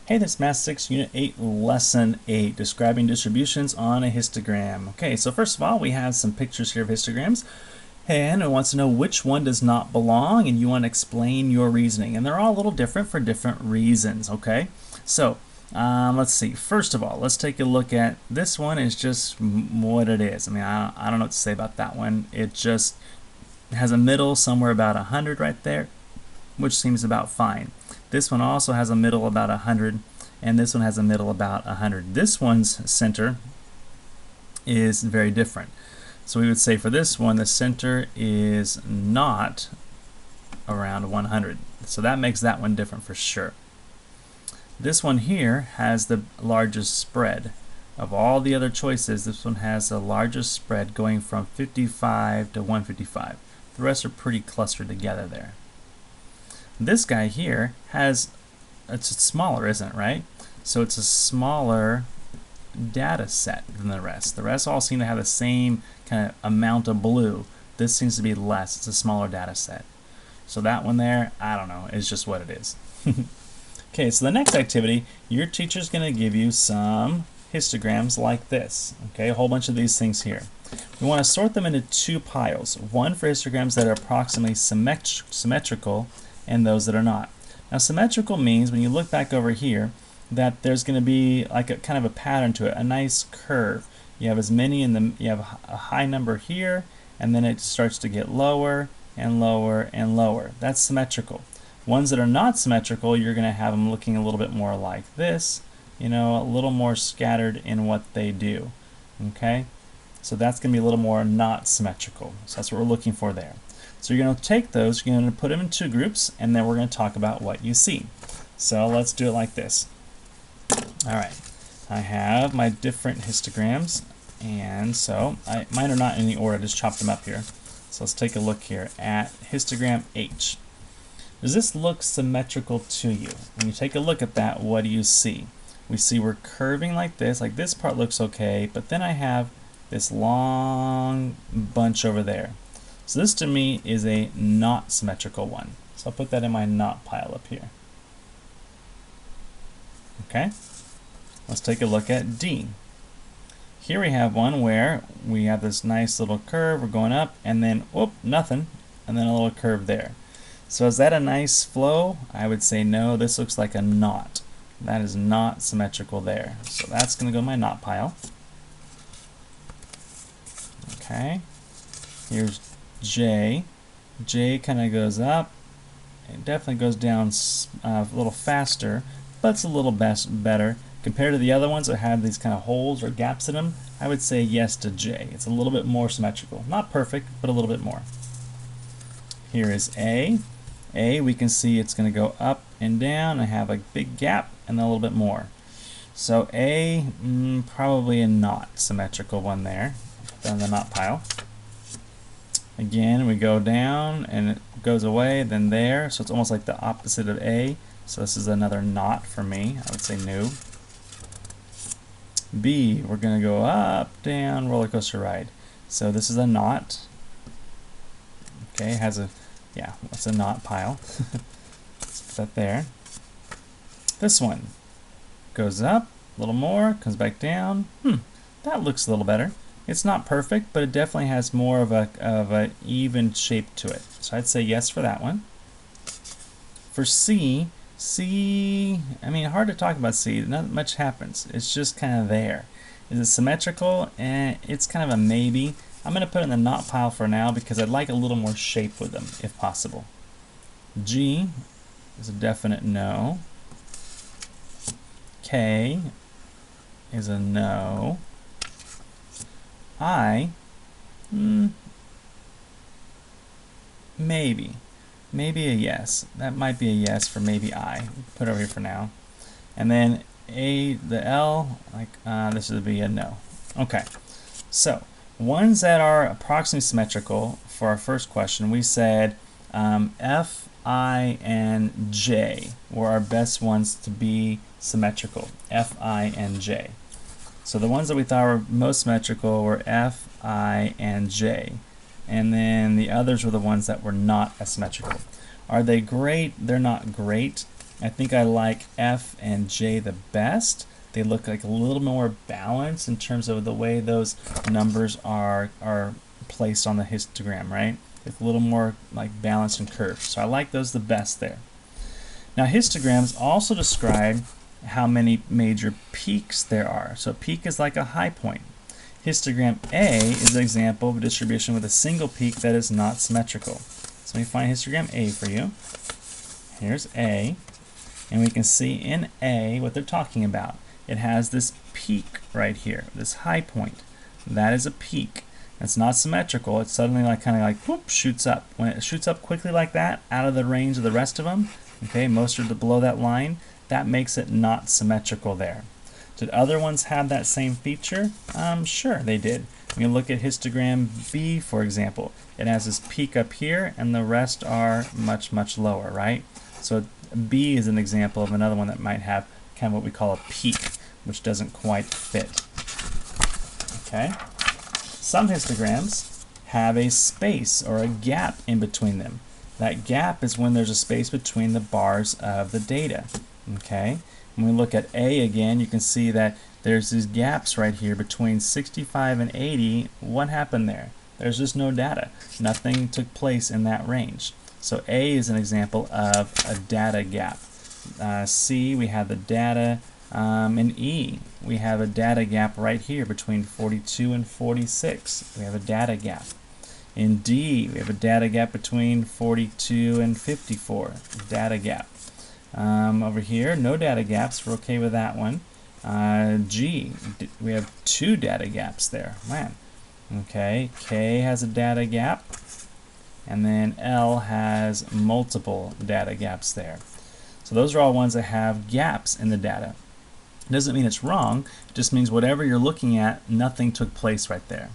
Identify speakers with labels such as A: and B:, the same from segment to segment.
A: Hey, this is Math 6, Unit 8, Lesson 8, describing distributions on a histogram. Okay, so first of all, we have some pictures here of histograms, and it wants to know which one does not belong, and you want to explain your reasoning. And they're all a little different for different reasons, okay? So, let's see. First of all, let's take a look at this one. Is just what it is. I mean, I don't know what to say about that one. It just has a middle somewhere about 100 right there, which seems about fine. This one also has a middle about 100, and this one has a middle about 100. This one's center is very different. So we would say for this one, the center is not around 100. So that makes that one different for sure. This one here has the largest spread. Of all the other choices, this one has the largest spread, going from 55 to 155. The rest are pretty clustered together there. This guy here has, it's smaller, isn't it, right? So it's a smaller data set than the rest. The rest all seem to have the same kind of amount of blue. This seems to be less. It's a smaller data set. So that one there, I don't know, it's just what it is. Okay, so the next activity, your teacher's going to give you some histograms like this. Okay, a whole bunch of these things here. We want to sort them into two piles. One for histograms that are approximately symmetrical, and those that are not. Now, symmetrical means, when you look back over here, that there's going to be like a kind of a pattern to it, a nice curve. You have as many in the, you have a high number here, and then it starts to get lower and lower and lower. That's symmetrical. Ones that are not symmetrical, you're going to have them looking a little bit more like this, you know, a little more scattered in what they do. Okay, so that's going to be a little more not symmetrical. So that's what we're looking for there. So you're going to take those, you're going to put them in two groups, and then we're going to talk about what you see. So let's do it like this. Alright, I have my different histograms, and so mine are not in any order, I just chopped them up here. So let's take a look here at histogram H. Does this look symmetrical to you? When you take a look at that, what do you see? We see we're curving like this part looks okay, but then I have this long bunch over there. So this to me is a not symmetrical one. So I'll put that in my not pile up here. Okay, let's take a look at D. Here we have one where we have this nice little curve, we're going up, and then, whoop, nothing, and then a little curve there. So is that a nice flow? I would say no, this looks like a knot. That is not symmetrical there. So that's going to go in my not pile. Okay, here's J. J kind of goes up. It definitely goes down a little faster, but it's a little better. Compared to the other ones that have these kind of holes or gaps in them, I would say yes to J. It's a little bit more symmetrical. Not perfect, but a little bit more. Here is A. A, we can see it's going to go up and down. I have a big gap and then a little bit more. So A, probably a not symmetrical one there. Put that in the not pile. Again, we go down and it goes away, then there, so it's almost like the opposite of A. So this is another not for me. I would say no. B, we're going to go up, down, roller coaster ride. So this is a not. Okay, it has a, yeah, that's a not pile. Let's put that there. This one goes up a little more, comes back down. That looks a little better. It's not perfect, but it definitely has more of a even shape to it. So I'd say yes for that one. For C, I mean, hard to talk about C. Not much happens. It's just kind of there. Is it symmetrical? It's kind of a maybe. I'm going to put it in the not pile for now because I'd like a little more shape with them, if possible. G is a definite no. K is a no. I, maybe a yes. That might be a yes for maybe I. Put it over here for now. And then A, the L, like this would be a no. Okay, so ones that are approximately symmetrical for our first question, we said F, I, and J were our best ones to be symmetrical. F, I, and J. So the ones that we thought were most symmetrical were F, I, and J. And then the others were the ones that were not as symmetrical. Are they great? They're not great. I think I like F and J the best. They look like a little more balanced in terms of the way those numbers are placed on the histogram, right? It's a little more like balanced and curved. So I like those the best there. Now histograms also describe how many major peaks there are. So a peak is like a high point. Histogram A is an example of a distribution with a single peak that is not symmetrical. So let me find histogram A for you. Here's A, and we can see in A what they're talking about. It has this peak right here, this high point. That is a peak. It's not symmetrical. It's suddenly like kind of like whoop, shoots up. When it shoots up quickly like that, out of the range of the rest of them, okay, most are below that line, that makes it not symmetrical there. Did other ones have that same feature? Sure, they did. When you look at histogram B, for example, it has this peak up here, and the rest are much, much lower, right? So B is an example of another one that might have kind of what we call a peak, which doesn't quite fit. Okay? Some histograms have a space or a gap in between them. That gap is when there's a space between the bars of the data. Okay? When we look at A again, you can see that there's these gaps right here between 65 and 80. What happened there? There's just no data. Nothing took place in that range. So A is an example of a data gap. C, we have the data. In E, we have a data gap right here between 42 and 46. We have a data gap. In D, we have a data gap between 42 and 54. Data gap. Over here, no data gaps. We're okay with that one. G, we have 2 data gaps there. Man. Okay, K has a data gap. And then L has multiple data gaps there. So those are all ones that have gaps in the data. It doesn't mean it's wrong, it just means whatever you're looking at, nothing took place right there.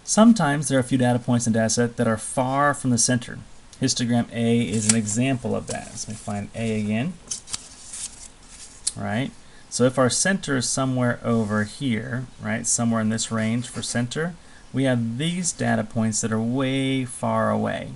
A: Sometimes there are a few data points in the data set that are far from the center. Histogram A is an example of that. So let me find A again. Right? So if our center is somewhere over here, right, somewhere in this range for center, we have these data points that are way far away.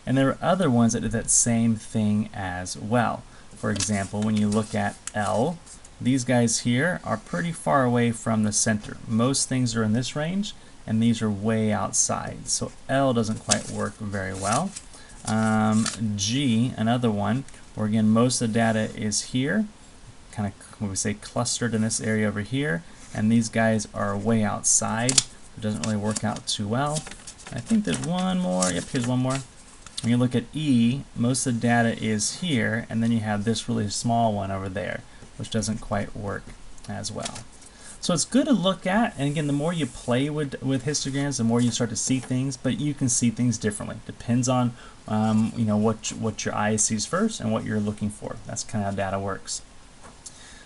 A: And there are other ones that do that same thing as well. For example, when you look at L, these guys here are pretty far away from the center. Most things are in this range, and these are way outside. So L doesn't quite work very well. G, another one, where again most of the data is here, kind of what we say clustered in this area over here, and these guys are way outside. It doesn't really work out too well. I think there's one more. Yep, here's one more. When you look at E, most of the data is here, and then you have this really small one over there, which doesn't quite work as well. So it's good to look at, and again, the more you play with histograms, the more you start to see things, but you can see things differently. Depends on you know, what your eye sees first and what you're looking for. That's kind of how data works.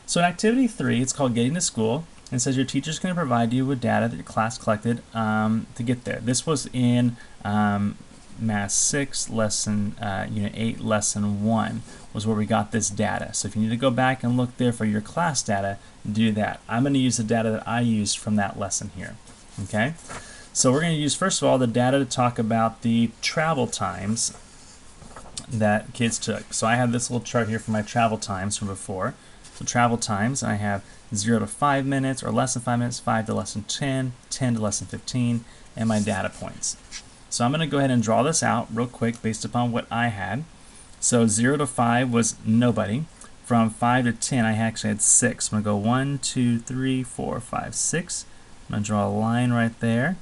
A: So in activity 3, it's called Getting to School, and it says your teacher's going to provide you with data that your class collected to get there. This was in Math 6, lesson Unit 8, Lesson 1 was where we got this data. So if you need to go back and look there for your class data, do that. I'm going to use the data that I used from that lesson here. Okay? So we're going to use, first of all, the data to talk about the travel times that kids took. So I have this little chart here for my travel times from before. So travel times, I have 0 to 5 minutes, or less than 5 minutes, 5 to less than 10, 10 to less than 15, and my data points. So I'm going to go ahead and draw this out real quick based upon what I had. So 0 to 5 was nobody. From 5 to 10, I actually had 6. I'm going to go 1, 2, 3, 4, 5, 6. I'm going to draw a line right there.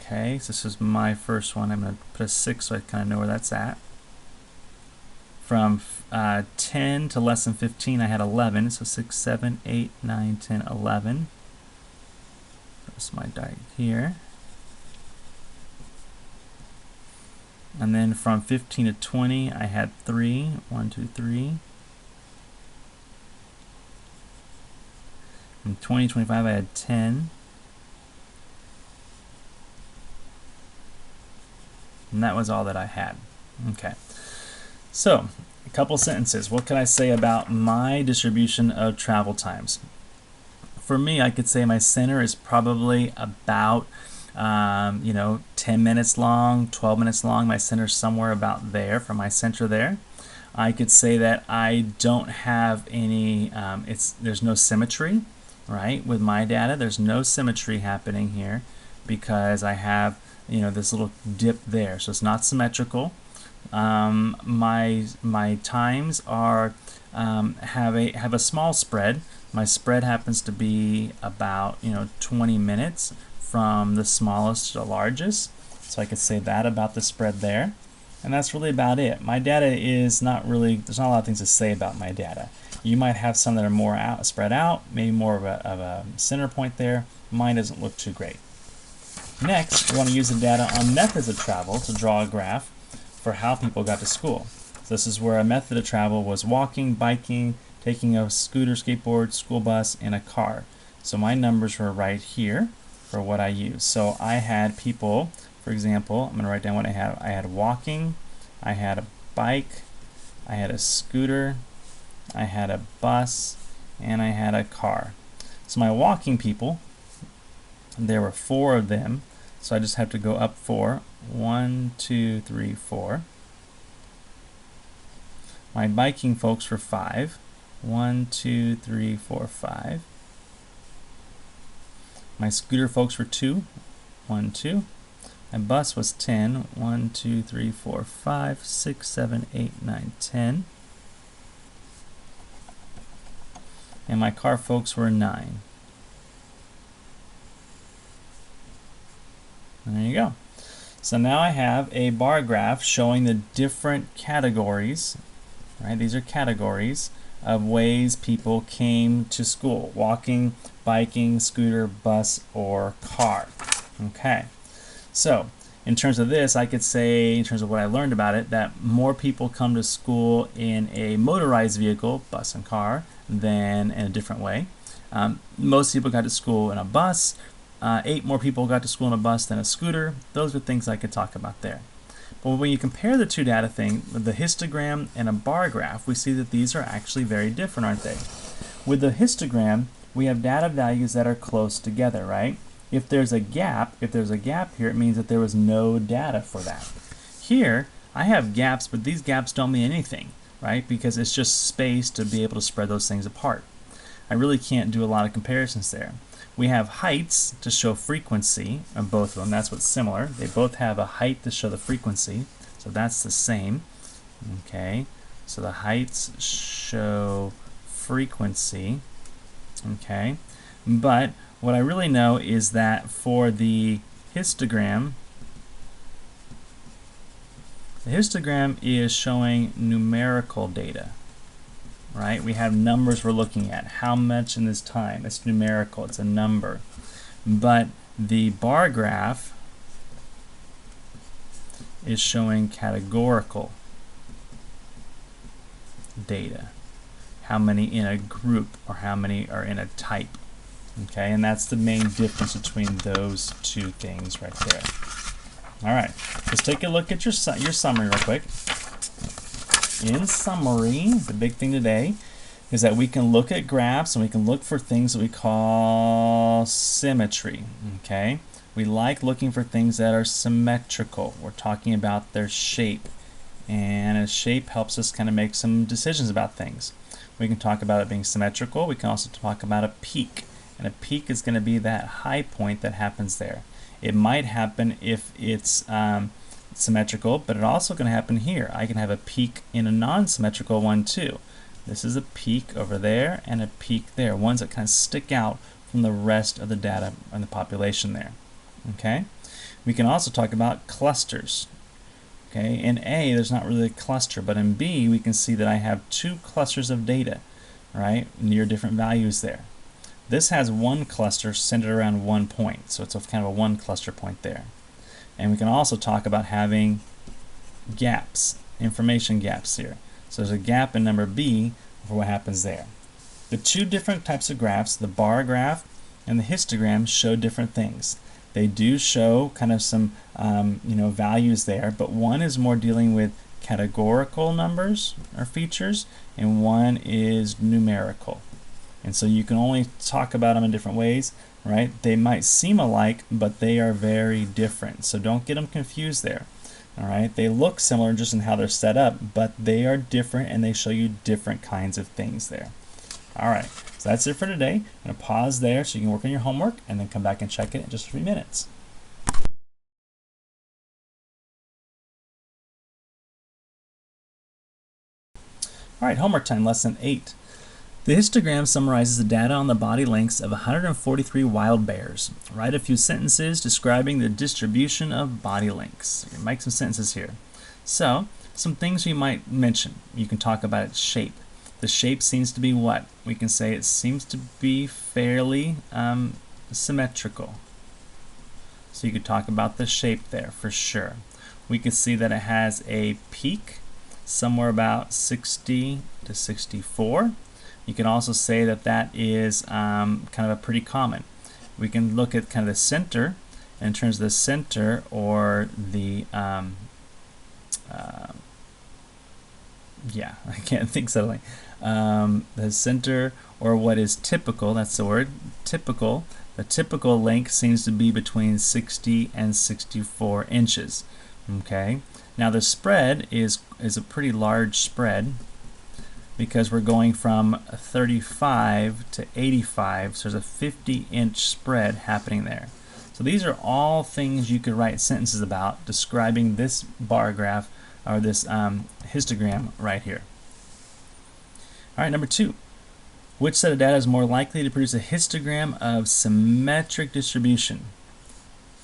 A: Okay, so this is my first one. I'm going to put a 6 so I kind of know where that's at. From 10 to less than 15, I had 11. So 6, 7, 8, 9, 10, 11. That's my die here. And then from 15 to 20, I had 3. 1, 2, 3. From 20 to 25, I had 10. And that was all that I had. Okay. So, a couple sentences. What can I say about my distribution of travel times? For me, I could say my center is probably about 10 minutes long, 12 minutes long. My center's somewhere about there for my center there. I could say that I don't have any, there's no symmetry, right? With my data, there's no symmetry happening here because I have, this little dip there, so it's not symmetrical. My times are have a small spread. My spread happens to be about 20 minutes from the smallest to the largest, so I could say that about the spread there. And that's really about it. My data is not really, there's not a lot of things to say about my data. You might have some that are more spread out, maybe more of a center point there. Mine doesn't look too great. Next, we want to use the data on methods of travel to draw a graph for how people got to school. So this is where a method of travel was walking, biking, taking a scooter, skateboard, school bus, and a car. So my numbers were right here for what I used. So I had people, for example, I'm going to write down what I had. I had walking, I had a bike, I had a scooter, I had a bus, and I had a car. So my walking people, there were 4 of them, so I just have to go up 4. 1, 2, 3, 4. My biking folks were 5. 1, 2, 3, 4, 5. My scooter folks were 2. 1, 2. My bus was 10. 1, 2, 3, 4, 5, 6, 7, 8, 9, 10. And my car folks were 9. And there you go. So now I have a bar graph showing the different categories, right? These are categories of ways people came to school: walking, biking, scooter, bus, or car. Okay. So in terms of this, I could say, in terms of what I learned about it, that more people come to school in a motorized vehicle, bus and car, than in a different way. Most people got to school in a bus. 8 more people got to school in a bus than a scooter. Those are things I could talk about there. But when you compare the two data things, the histogram and a bar graph, we see that these are actually very different, aren't they? With the histogram, we have data values that are close together, right? If there's a gap here, it means that there was no data for that. Here, I have gaps, but these gaps don't mean anything, right? Because it's just space to be able to spread those things apart. I really can't do a lot of comparisons there. We have heights to show frequency of both of them. That's what's similar. They both have a height to show the frequency, so that's the same. Okay, so the heights show frequency. Okay, but what I really know is that for the histogram is showing numerical data. Right? We have numbers we're looking at. How much in this time? It's numerical. It's a number. But the bar graph is showing categorical data. How many in a group or how many are in a type. Okay, and that's the main difference between those two things right there. All right, let's take a look at your summary real quick. In summary, the big thing today is that we can look at graphs and we can look for things that we call symmetry. Okay, we like looking for things that are symmetrical. We're talking about their shape, and a shape helps us kind of make some decisions about things. We can talk about it being symmetrical. We can also talk about a peak, and a peak is going to be that high point that happens there. It might happen if it's symmetrical, but it's also going to happen here. I can have a peak in a non-symmetrical one too. This is a peak over there and a peak there, ones that kind of stick out from the rest of the data and the population there. Okay, we can also talk about clusters. Okay, in A there's not really a cluster, but in B we can see that I have 2 clusters of data, right, near different values there. This has one cluster centered around one point, so it's kind of a one cluster point there. And we can also talk about having gaps, information gaps here. So there's a gap in number B for what happens there. The 2 different types of graphs, the bar graph and the histogram, show different things. They do show kind of some values there, but one is more dealing with categorical numbers or features, and one is numerical. And so you can only talk about them in different ways. Right? They might seem alike, but they are very different. So don't get them confused there. All right, they look similar just in how they're set up, but they are different and they show you different kinds of things there. All right, so that's it for today. I'm going to pause there so you can work on your homework and then come back and check it in just a few minutes. All right, homework time, lesson 8. The histogram summarizes the data on the body lengths of 143 wild bears. Write a few sentences describing the distribution of body lengths. You can make some sentences here. So, some things you might mention. You can talk about its shape. The shape seems to be what? We can say it seems to be fairly symmetrical. So you could talk about the shape there for sure. We can see that it has a peak somewhere about 60 to 64. You can also say that that is kind of a pretty common. We can look at kind of the center, in terms of the center or the yeah, I can't think suddenly. The center or what is typical, that's the word, typical. The typical length seems to be between 60 and 64 inches. Okay, now the spread is a pretty large spread because we're going from 35 to 85, so there's a 50-inch spread happening there. So these are all things you could write sentences about describing this bar graph or this histogram right here. All right, number 2. Which set of data is more likely to produce a histogram of symmetric distribution?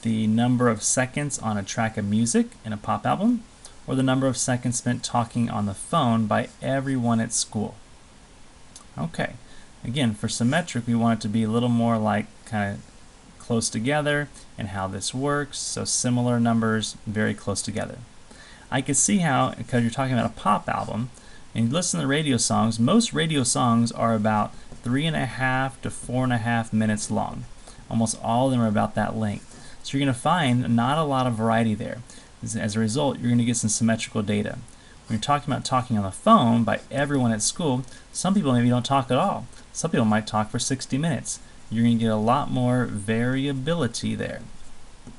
A: The number of seconds on a track of music in a pop album, or the number of seconds spent talking on the phone by everyone at school? Okay, again, for symmetric, we want it to be a little more like kind of close together and how this works, so similar numbers very close together. I could see how, because you're talking about a pop album, and you listen to radio songs, most radio songs are about 3.5 to 4.5 minutes long. Almost all of them are about that length. So you're going to find not a lot of variety there. As a result, you're going to get some symmetrical data. When you're talking about talking on the phone by everyone at school, some people maybe don't talk at all. Some people might talk for 60 minutes. You're going to get a lot more variability there.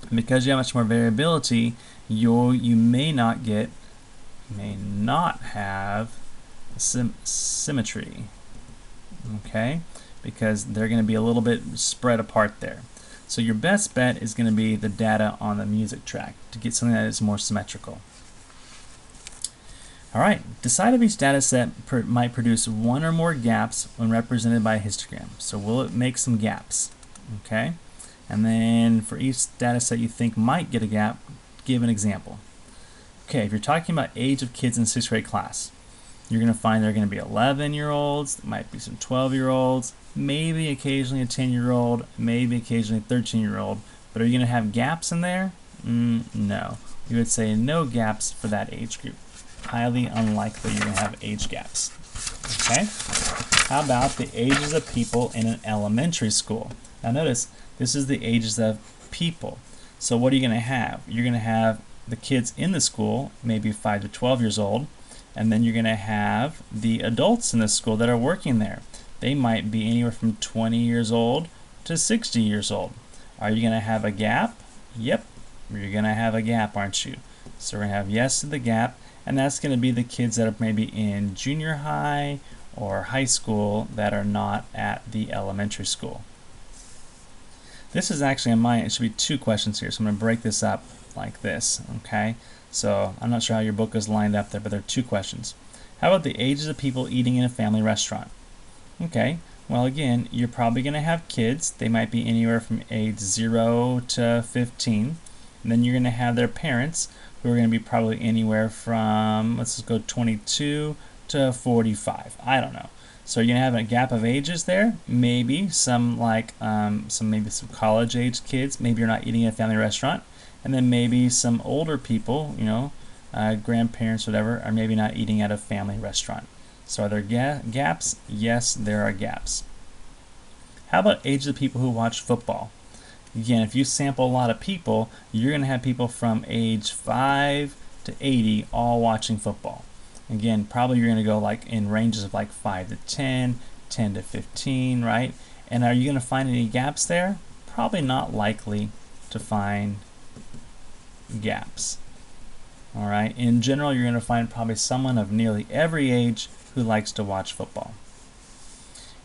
A: And because you have much more variability, you may not have symmetry. Okay? Because they're going to be a little bit spread apart there. So your best bet is going to be the data on the music track to get something that is more symmetrical. All right, decide if each data set might produce one or more gaps when represented by a histogram. So will it make some gaps? Okay, and then for each data set you think might get a gap, give an example. Okay, if you're talking about age of kids in 6th grade class, you're going to find there are going to be 11-year-olds, there might be some 12-year-olds, maybe occasionally a 10-year-old, maybe occasionally a 13-year-old, but are you going to have gaps in there? No. You would say no gaps for that age group. Highly unlikely you're going to have age gaps. Okay? How about the ages of people in an elementary school? Now notice, this is the ages of people. So what are you going to have? You're going to have the kids in the school, maybe 5 to 12 years old, and then you're going to have the adults in the school that are working there. They might be anywhere from 20 years old to 60 years old. Are you going to have a gap? Yep, you're going to have a gap, aren't you? So we're going to have yes to the gap, and that's going to be the kids that are maybe in junior high or high school that are not at the elementary school. This is actually in mine, it should be 2 questions here, so I'm going to break this up like this, okay? So I'm not sure how your book is lined up there, but there are 2 questions. How about the ages of people eating in a family restaurant? Okay, well again, you're probably going to have kids. They might be anywhere from age 0 to 15. And then you're going to have their parents, who are going to be probably anywhere from, let's just go 22 to 45. I don't know. So you're going to have a gap of ages there. Maybe some like maybe some college age kids. Maybe you're not eating at a family restaurant. And then maybe some older people, you know, grandparents, whatever, are maybe not eating at a family restaurant. So are there gaps? Yes, there are gaps. How about ages of people who watch football? Again, if you sample a lot of people, you're going to have people from age 5 to 80 all watching football. Again, probably you're going to go like in ranges of like 5 to 10, 10 to 15, right? And are you going to find any gaps there? Probably not likely to find gaps. All right. In general, you're going to find probably someone of nearly every age who likes to watch football.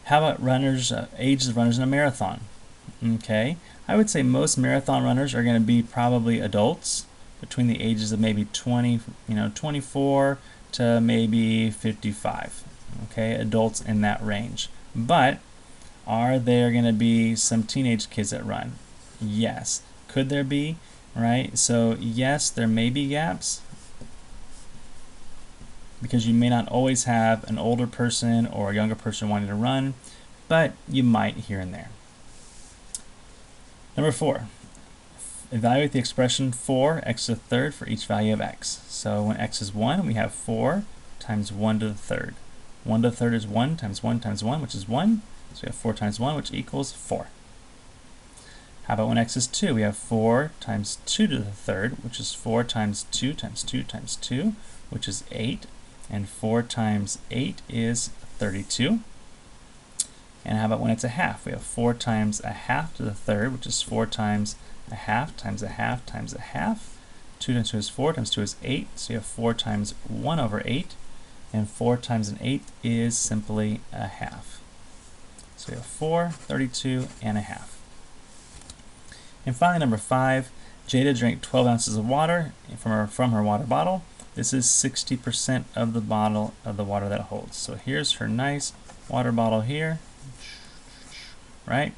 A: How about runners, ages of runners in a marathon? Okay. I would say most marathon runners are going to be probably adults between the ages of maybe 24 to maybe 55. Okay, adults in that range. But are there going to be some teenage kids that run? Yes. Could there be? Right? So yes, there may be gaps because you may not always have an older person or a younger person wanting to run, but you might here and there. Number 4, evaluate the expression 4x to the third for each value of x. So when x is 1, we have 4 times 1 to the third. 1 to the third is 1 times 1 times 1, which is 1. So we have 4 times 1, which equals 4. How about when x is 2? We have 4 times 2 to the third, which is 4 times 2 times 2 times 2, which is 8. And 4 times 8 is 32. And how about when it's a half? We have 4 times a half to the third, which is 4 times a half times a half times a half. 2 times 2 is 4, times 2 is 8. So you have 4 times 1 over 8. And 4 times an 8 is simply a half. So we have 4, 32, and a half. And finally, number 5, Jada drank 12 ounces of water from her water bottle. This is 60% of the bottle of the water that it holds. So here's her nice water bottle here, right?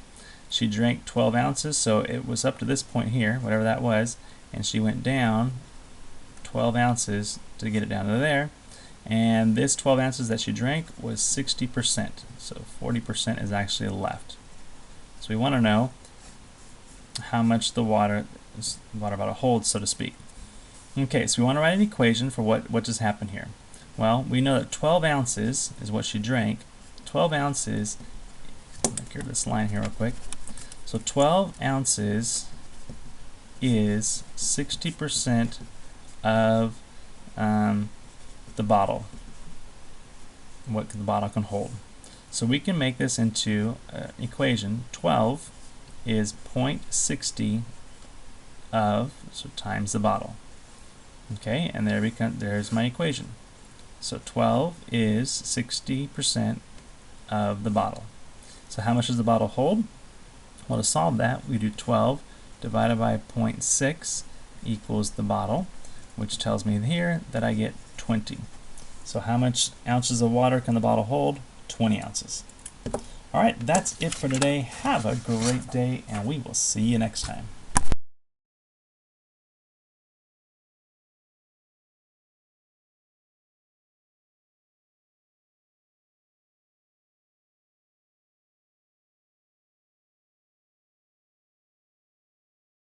A: She drank 12 ounces, so it was up to this point here, whatever that was, and she went down 12 ounces to get it down to there. And this 12 ounces that she drank was 60%, so 40% is actually left. So we want to know how much the water bottle holds, so to speak. Okay, so we want to write an equation for what just happened here. Well, we know that 12 ounces is what she drank. 12 ounces, let me clear this line here real quick. So 12 ounces is 60% of the bottle, what the bottle can hold. So we can make this into an equation. 12 is 0.60 of, so times the bottle. Okay, and there's my equation. So 12 is 60% of the bottle. So how much does the bottle hold? Well, to solve that, we do 12 divided by 0.6 equals the bottle, which tells me here that I get 20. So how much ounces of water can the bottle hold? 20 ounces. All right, that's it for today. Have a great day, and we will see you next time.